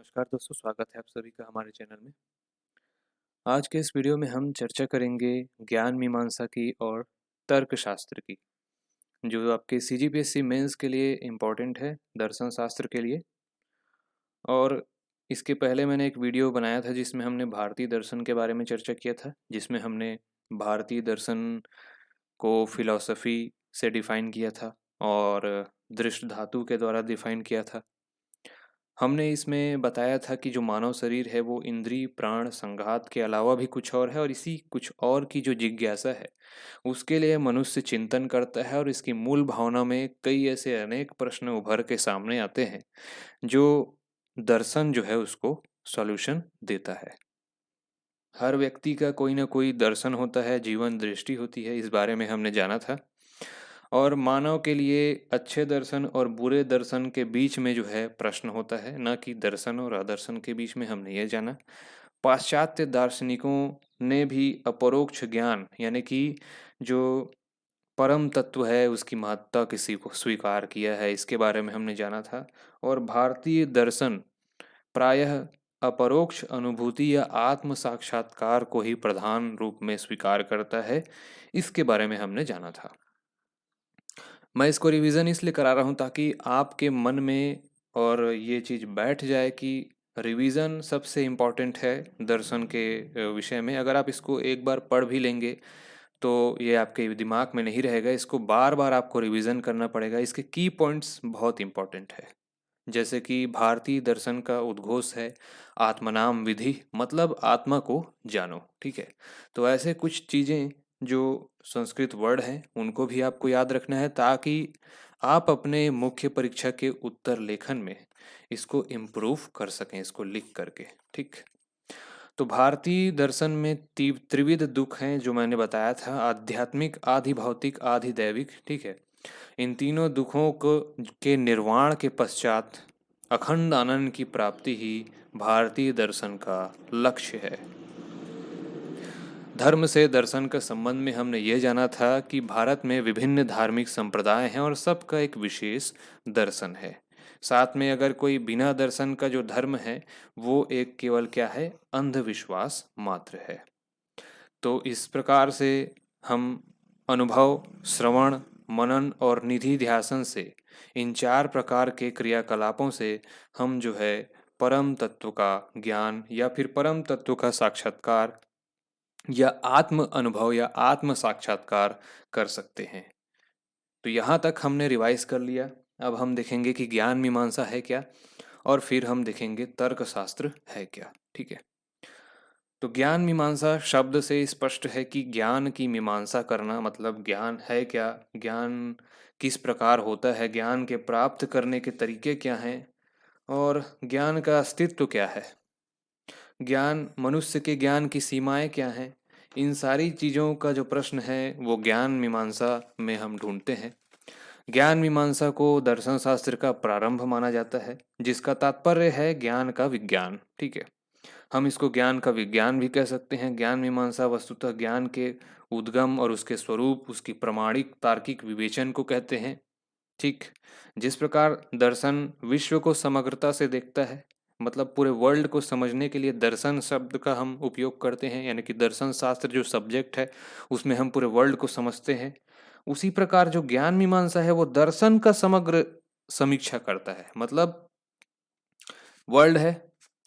नमस्कार दोस्तों, स्वागत है आप सभी का हमारे चैनल में। आज के इस वीडियो में हम चर्चा करेंगे ज्ञान मीमांसा की और तर्कशास्त्र की, जो आपके सीजीपीएससी मेंस के लिए इम्पोर्टेंट है, दर्शन शास्त्र के लिए। और इसके पहले मैंने एक वीडियो बनाया था जिसमें हमने भारतीय दर्शन के बारे में चर्चा किया था, जिसमें हमने भारतीय दर्शन को फिलॉसफी से डिफ़ाइन किया था और दृष्ट धातु के द्वारा डिफ़ाइन किया था। हमने इसमें बताया था कि जो मानव शरीर है वो इंद्रिय प्राण संघात के अलावा भी कुछ और है, और इसी कुछ और की जो जिज्ञासा है उसके लिए मनुष्य चिंतन करता है, और इसकी मूल भावना में कई ऐसे अनेक प्रश्न उभर के सामने आते हैं जो दर्शन जो है उसको सॉल्यूशन देता है। हर व्यक्ति का कोई ना कोई दर्शन होता है, जीवन दृष्टि होती है, इस बारे में हमने जाना था। और मानव के लिए अच्छे दर्शन और बुरे दर्शन के बीच में जो है प्रश्न होता है, न कि दर्शन और अदर्शन के बीच में, हमने ये जाना। पाश्चात्य दार्शनिकों ने भी अपरोक्ष ज्ञान यानी कि जो परम तत्व है उसकी महत्ता किसी को स्वीकार किया है, इसके बारे में हमने जाना था। और भारतीय दर्शन प्रायः अपरोक्ष अनुभूति या आत्म साक्षात्कार को ही प्रधान रूप में स्वीकार करता है, इसके बारे में हमने जाना था। मैं इसको रिवीजन इसलिए करा रहा हूँ ताकि आपके मन में और ये चीज़ बैठ जाए कि रिवीजन सबसे इम्पॉर्टेंट है दर्शन के विषय में। अगर आप इसको एक बार पढ़ भी लेंगे तो ये आपके दिमाग में नहीं रहेगा, इसको बार बार आपको रिवीजन करना पड़ेगा। इसके की पॉइंट्स बहुत इम्पॉर्टेंट है, जैसे कि भारतीय दर्शन का उद्घोष है आत्मनाम विधि, मतलब आत्मा को जानो। ठीक है, तो ऐसे कुछ चीज़ें जो संस्कृत वर्ड हैं उनको भी आपको याद रखना है, ताकि आप अपने मुख्य परीक्षा के उत्तर लेखन में इसको इम्प्रूव कर सकें, इसको लिख करके। ठीक, तो भारतीय दर्शन में त्रिविध दुख हैं जो मैंने बताया था, आध्यात्मिक, आधि भौतिक, आधि दैविक। ठीक है, इन तीनों दुखों को के निर्वाण के पश्चात अखंड आनंद की प्राप्ति ही भारतीय दर्शन का लक्ष्य है। धर्म से दर्शन का संबंध में हमने ये जाना था कि भारत में विभिन्न धार्मिक संप्रदाय हैं और सबका एक विशेष दर्शन है। साथ में अगर कोई बिना दर्शन का जो धर्म है वो एक केवल क्या है, अंधविश्वास मात्र है। तो इस प्रकार से हम अनुभव, श्रवण, मनन और निधि ध्यासन से, इन 4 प्रकार के क्रियाकलापों से हम जो है परम तत्व का ज्ञान या फिर परम तत्व का साक्षात्कार या आत्म अनुभव या आत्म साक्षात्कार कर सकते हैं। तो यहाँ तक हमने रिवाइज कर लिया। अब हम देखेंगे कि ज्ञान मीमांसा है क्या, और फिर हम देखेंगे तर्कशास्त्र है क्या। ठीक है, तो ज्ञान मीमांसा शब्द से स्पष्ट है कि ज्ञान की मीमांसा करना, मतलब ज्ञान है क्या, ज्ञान किस प्रकार होता है, ज्ञान के प्राप्त करने के तरीके क्या हैं, और ज्ञान का अस्तित्व क्या है, ज्ञान, मनुष्य के ज्ञान की सीमाएं क्या हैं। इन सारी चीज़ों का जो प्रश्न है वो ज्ञान मीमांसा में हम ढूंढते हैं। ज्ञान मीमांसा को दर्शन शास्त्र का प्रारंभ माना जाता है, जिसका तात्पर्य है ज्ञान का विज्ञान। ठीक है, हम इसको ज्ञान का विज्ञान भी कह सकते हैं। ज्ञान मीमांसा वस्तुतः ज्ञान के उद्गम और उसके स्वरूप, उसकी प्रमाणिक तार्किक विवेचन को कहते हैं। ठीक, जिस प्रकार दर्शन विश्व को समग्रता से देखता है, मतलब पूरे वर्ल्ड को समझने के लिए दर्शन शब्द का हम उपयोग करते हैं, यानी कि दर्शन शास्त्र जो सब्जेक्ट है उसमें हम पूरे वर्ल्ड को समझते हैं। उसी प्रकार जो ज्ञान मीमांसा है वो दर्शन का समग्र समीक्षा करता है, मतलब वर्ल्ड है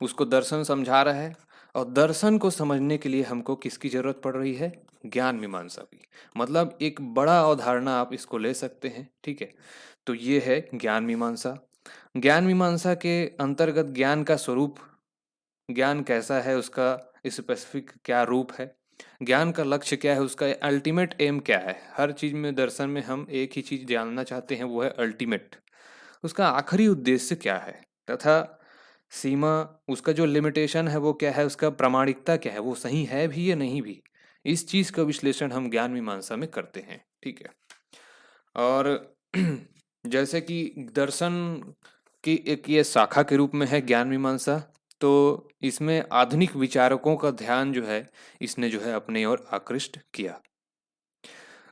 उसको दर्शन समझा रहा है, और दर्शन को समझने के लिए हमको किसकी जरूरत पड़ रही है, ज्ञान मीमांसा की। मतलब एक बड़ा अवधारणा आप इसको ले सकते हैं। ठीक है, तो ये है ज्ञान मीमांसा। ज्ञान मीमांसा के अंतर्गत ज्ञान का स्वरूप, ज्ञान कैसा है, उसका स्पेसिफिक क्या रूप है, ज्ञान का लक्ष्य क्या है, उसका अल्टीमेट एम क्या है। हर चीज में, दर्शन में हम एक ही चीज जानना चाहते हैं, वो है अल्टीमेट, उसका आखिरी उद्देश्य क्या है, तथा सीमा, उसका जो लिमिटेशन है वो क्या है, उसका प्रामाणिकता क्या है, वो सही है भी या नहीं भी। इस चीज का विश्लेषण हम ज्ञान मीमांसा में करते हैं। ठीक है, और जैसे कि दर्शन की एक ये शाखा के रूप में है ज्ञान मीमांसा, तो इसमें आधुनिक विचारकों का ध्यान जो है इसने जो है अपने ओर आकृष्ट किया।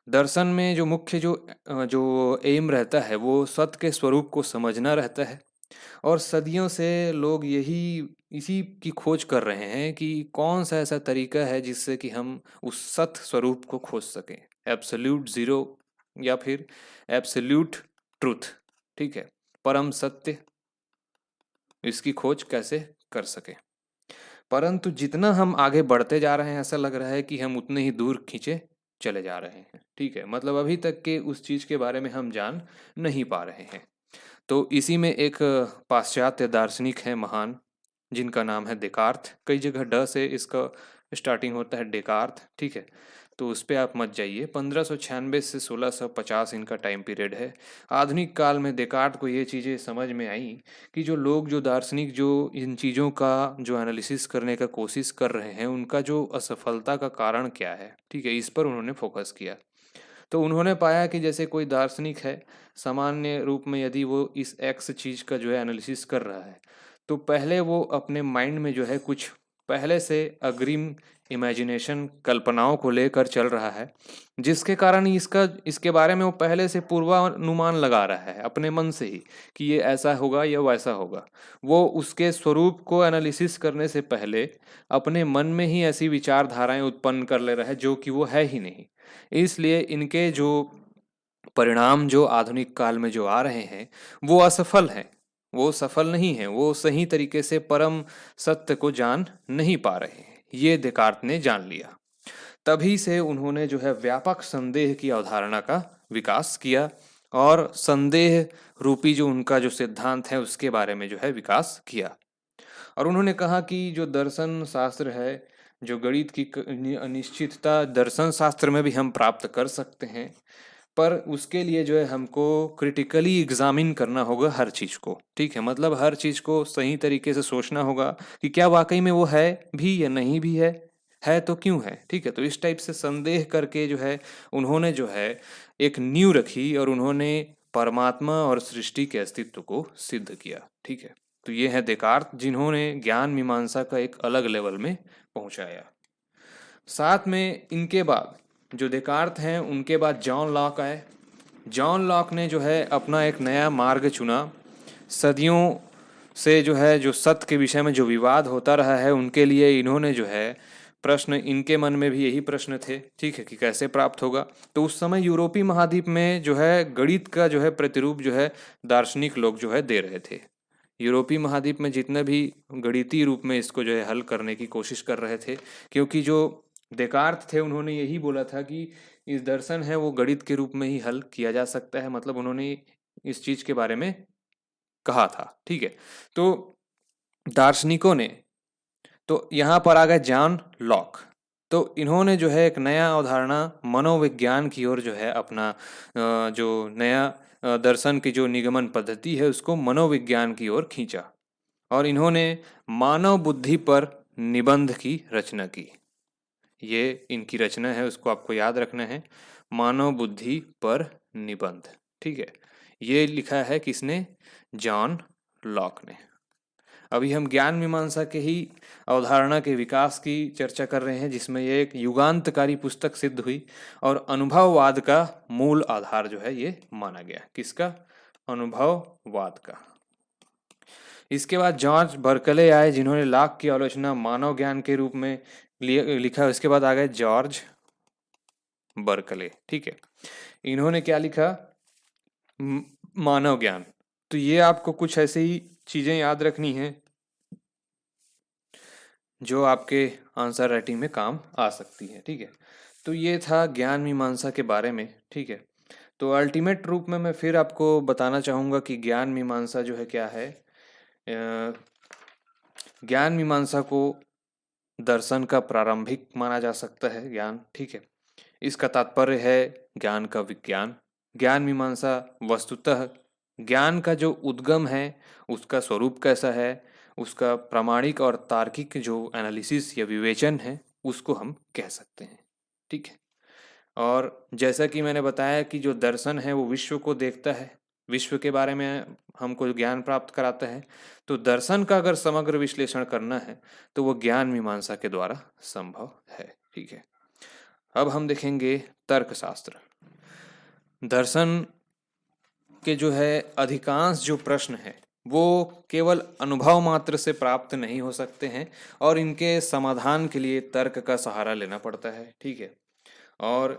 दर्शन में जो मुख्य जो एम रहता है वो सत्य के स्वरूप को समझना रहता है, और सदियों से लोग यही इसी की खोज कर रहे हैं कि कौन सा ऐसा तरीका है जिससे कि हम उस सत स्वरूप को खोज सकें, एब्सोल्यूट ज़ीरो या फिर एब्सोल्यूट ट्रुथ, ठीक है, परम सत्य, इसकी खोज कैसे कर सकें। परंतु जितना हम आगे बढ़ते जा रहे हैं ऐसा लग रहा है कि हम उतने ही दूर खींचे चले जा रहे हैं, ठीक है, मतलब अभी तक के उस चीज़ के बारे में हम जान नहीं पा रहे हैं। तो इसी में एक पाश्चात्य दार्शनिक है महान, जिनका नाम है डेकार्त, कई जगह ड से इसका स्टार्टिंग होता है, डेकार्त, ठीक है, तो उस पर आप मत जाइए। 1596 से 1650 इनका टाइम पीरियड है। आधुनिक काल में डेकार्त को ये चीज़ें समझ में आई कि जो लोग, जो दार्शनिक, जो इन चीज़ों का जो एनालिसिस करने का कोशिश कर रहे हैं, उनका जो असफलता का कारण क्या है, ठीक है, इस पर उन्होंने फोकस किया। तो उन्होंने पाया कि जैसे कोई दार्शनिक है, सामान्य रूप में यदि वो इस एक्स चीज़ का जो है एनालिसिस कर रहा है, तो पहले वो अपने माइंड में जो है कुछ पहले से अग्रिम इमेजिनेशन, कल्पनाओं को लेकर चल रहा है, जिसके कारण इसके बारे में वो पहले से पूर्वानुमान लगा रहा है अपने मन से ही कि ये ऐसा होगा या वैसा होगा। वो उसके स्वरूप को एनालिसिस करने से पहले अपने मन में ही ऐसी विचारधाराएं उत्पन्न कर ले रहा है जो कि वो है ही नहीं। इसलिए इनके जो परिणाम जो आधुनिक काल में जो आ रहे हैं वो असफल हैं, वो सफल नहीं हैं, वो सही तरीके से परम सत्य को जान नहीं पा रहे हैं। ये देकार्त ने जान लिया। तभी से उन्होंने जो है व्यापक संदेह की अवधारणा का विकास किया और संदेह रूपी जो उनका जो सिद्धांत है उसके बारे में जो है विकास किया। और उन्होंने कहा कि जो दर्शन शास्त्र है, जो गणित की अनिश्चितता दर्शन शास्त्र में भी हम प्राप्त कर सकते हैं, पर उसके लिए जो है हमको क्रिटिकली एग्जामिन करना होगा हर चीज़ को, ठीक है, मतलब हर चीज़ को सही तरीके से सोचना होगा कि क्या वाकई में वो है भी या नहीं भी है तो क्यों है, ठीक है। तो इस टाइप से संदेह करके जो है उन्होंने जो है एक नींव रखी और उन्होंने परमात्मा और सृष्टि के अस्तित्व को सिद्ध किया, ठीक है। तो ये है देकार्त, जिन्होंने ज्ञान मीमांसा का एक अलग लेवल में पहुंचाया। साथ में इनके बाद जो देकार्त हैं उनके बाद जॉन लॉक आए। जॉन लॉक ने जो है अपना एक नया मार्ग चुना। सदियों से जो है जो सत्य के विषय में जो विवाद होता रहा है, उनके लिए इन्होंने जो है प्रश्न, इनके मन में भी यही प्रश्न थे, ठीक है, कि कैसे प्राप्त होगा। तो उस समय यूरोपीय महाद्वीप में जो है गणित का जो है प्रतिरूप जो है दार्शनिक लोग जो है दे रहे थे। यूरोपीय महाद्वीप में जितने भी गणितीय रूप में इसको जो है हल करने की कोशिश कर रहे थे, क्योंकि जो डेकार्त थे उन्होंने यही बोला था कि इस दर्शन है वो गणित के रूप में ही हल किया जा सकता है, मतलब उन्होंने इस चीज के बारे में कहा था, ठीक है। तो दार्शनिकों ने, तो यहाँ पर आ गए जॉन लॉक। तो इन्होंने जो है एक नया अवधारणा मनोविज्ञान की ओर जो है अपना जो नया दर्शन की जो निगमन पद्धति है उसको मनोविज्ञान की ओर खींचा और इन्होंने मानव बुद्धि पर निबंध की रचना की। ये इनकी रचना है, उसको आपको याद रखना है, मानव बुद्धि पर निबंध, ठीक है। ये लिखा है किसने? जॉन लॉक ने। अभी हम ज्ञान मीमांसा के ही अवधारणा के विकास की चर्चा कर रहे हैं, जिसमें ये एक युगांतकारी पुस्तक सिद्ध हुई और अनुभववाद का मूल आधार जो है ये माना गया। किसका? अनुभववाद का। इसके बाद जॉर्ज बर्कले आए, जिन्होंने लॉक की आलोचना मानव ज्ञान के रूप में लिखा। इसके बाद आ गए जॉर्ज बर्कले, ठीक है। इन्होंने क्या लिखा? मानव ज्ञान। तो ये आपको कुछ ऐसे ही चीजें याद रखनी है जो आपके आंसर राइटिंग में काम आ सकती है, ठीक है। तो ये था ज्ञान मीमांसा के बारे में, ठीक है। तो अल्टीमेट रूप में मैं फिर आपको बताना चाहूँगा कि ज्ञान मीमांसा जो है क्या है। ज्ञान मीमांसा को दर्शन का प्रारंभिक माना जा सकता है ज्ञान, ठीक है। इसका तात्पर्य है ज्ञान का विज्ञान। ज्ञान मीमांसा वस्तुतः ज्ञान का जो उद्गम है, उसका स्वरूप कैसा है, उसका प्रामाणिक और तार्किक जो एनालिसिस या विवेचन है, उसको हम कह सकते हैं, ठीक है। और जैसा कि मैंने बताया कि जो दर्शन है वो विश्व को देखता है, विश्व के बारे में हमको ज्ञान प्राप्त कराता है। तो दर्शन का अगर समग्र विश्लेषण करना है तो वो ज्ञान मीमांसा के द्वारा संभव है, ठीक है। अब हम देखेंगे तर्कशास्त्र। दर्शन के जो है अधिकांश जो प्रश्न है वो केवल अनुभव मात्र से प्राप्त नहीं हो सकते हैं और इनके समाधान के लिए तर्क का सहारा लेना पड़ता है। ठीक है। और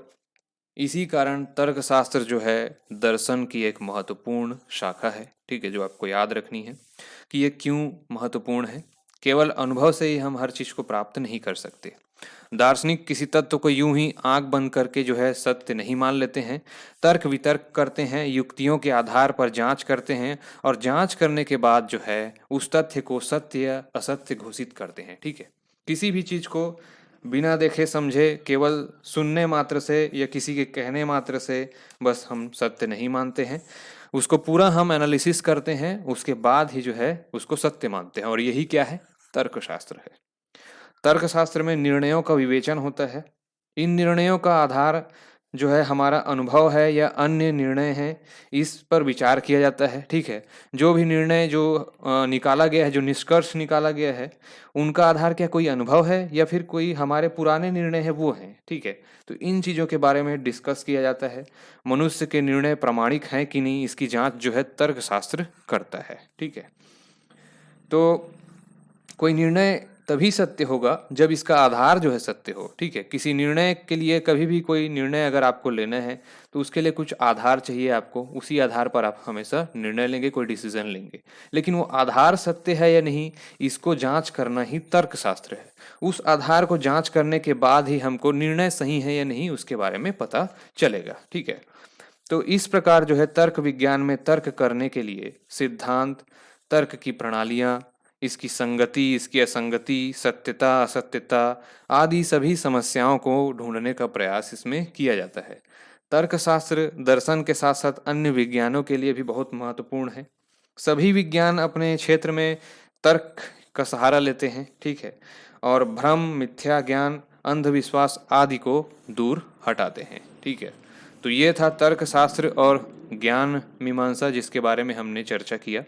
इसी कारण तर्कशास्त्र जो है दर्शन की एक महत्वपूर्ण शाखा है। ठीक है, जो आपको याद रखनी है कि ये क्यों महत्वपूर्ण है। केवल अनुभव से ही हम हर चीज को प्राप्त नहीं कर सकते। दार्शनिक किसी तत्व को यूं ही आंख बंद करके जो है सत्य नहीं मान लेते हैं। तर्क वितर्क करते हैं, युक्तियों के आधार पर जांच करते हैं और जांच करने के बाद जो है उस तथ्य को सत्य या असत्य घोषित करते हैं। ठीक है। किसी भी चीज को बिना देखे समझे केवल सुनने मात्र से या किसी के कहने मात्र से बस हम सत्य नहीं मानते हैं। उसको पूरा हम एनालिसिस करते हैं, उसके बाद ही जो है उसको सत्य मानते हैं। और यही क्या है? तर्कशास्त्र है। तर्कशास्त्र में निर्णयों का विवेचन होता है। इन निर्णयों का आधार जो है हमारा अनुभव है या अन्य निर्णय है, इस पर विचार किया जाता है। ठीक है। जो भी निर्णय जो निकाला गया है, जो निष्कर्ष निकाला गया है, उनका आधार क्या कोई अनुभव है या फिर कोई हमारे पुराने निर्णय है वो हैं। ठीक है। तो इन चीज़ों के बारे में डिस्कस किया जाता है। मनुष्य के निर्णय प्रामाणिक हैं कि नहीं, इसकी जांच जो है तर्कशास्त्र करता है। ठीक है। तो कोई निर्णय तभी सत्य होगा जब इसका आधार जो है सत्य हो। ठीक है। किसी निर्णय के लिए कभी भी कोई निर्णय अगर आपको लेना है तो उसके लिए कुछ आधार चाहिए आपको, उसी आधार पर आप हमेशा निर्णय लेंगे, कोई डिसीजन लेंगे। लेकिन वो आधार सत्य है या नहीं, इसको जांच करना ही तर्कशास्त्र है। उस आधार को जांच करने के बाद ही हमको निर्णय सही है या नहीं उसके बारे में पता चलेगा। ठीक है। तो इस प्रकार जो है तर्क विज्ञान में तर्क करने के लिए सिद्धांत, तर्क की प्रणालियां, इसकी संगति, इसकी असंगति, सत्यता, असत्यता आदि सभी समस्याओं को ढूंढने का प्रयास इसमें किया जाता है। तर्कशास्त्र दर्शन के साथ साथ अन्य विज्ञानों के लिए भी बहुत महत्वपूर्ण है। सभी विज्ञान अपने क्षेत्र में तर्क का सहारा लेते हैं। ठीक है। और भ्रम, मिथ्या ज्ञान, अंधविश्वास आदि को दूर हटाते हैं। ठीक है। तो ये था तर्कशास्त्र और ज्ञान मीमांसा जिसके बारे में हमने चर्चा किया।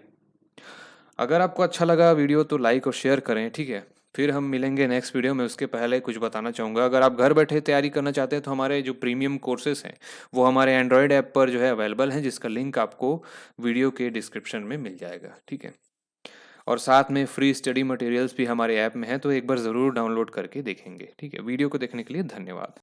अगर आपको अच्छा लगा वीडियो तो लाइक और शेयर करें। ठीक है। फिर हम मिलेंगे नेक्स्ट वीडियो में। उसके पहले कुछ बताना चाहूँगा, अगर आप घर बैठे तैयारी करना चाहते हैं तो हमारे जो प्रीमियम कोर्सेज हैं वो हमारे एंड्रॉयड ऐप पर जो है अवेलेबल हैं, जिसका लिंक आपको वीडियो के डिस्क्रिप्शन में मिल जाएगा। ठीक है। और साथ में फ्री स्टडी मटेरियल्स भी हमारे ऐप में है, तो एक बार ज़रूर डाउनलोड करके देखेंगे। ठीक है। वीडियो को देखने के लिए धन्यवाद।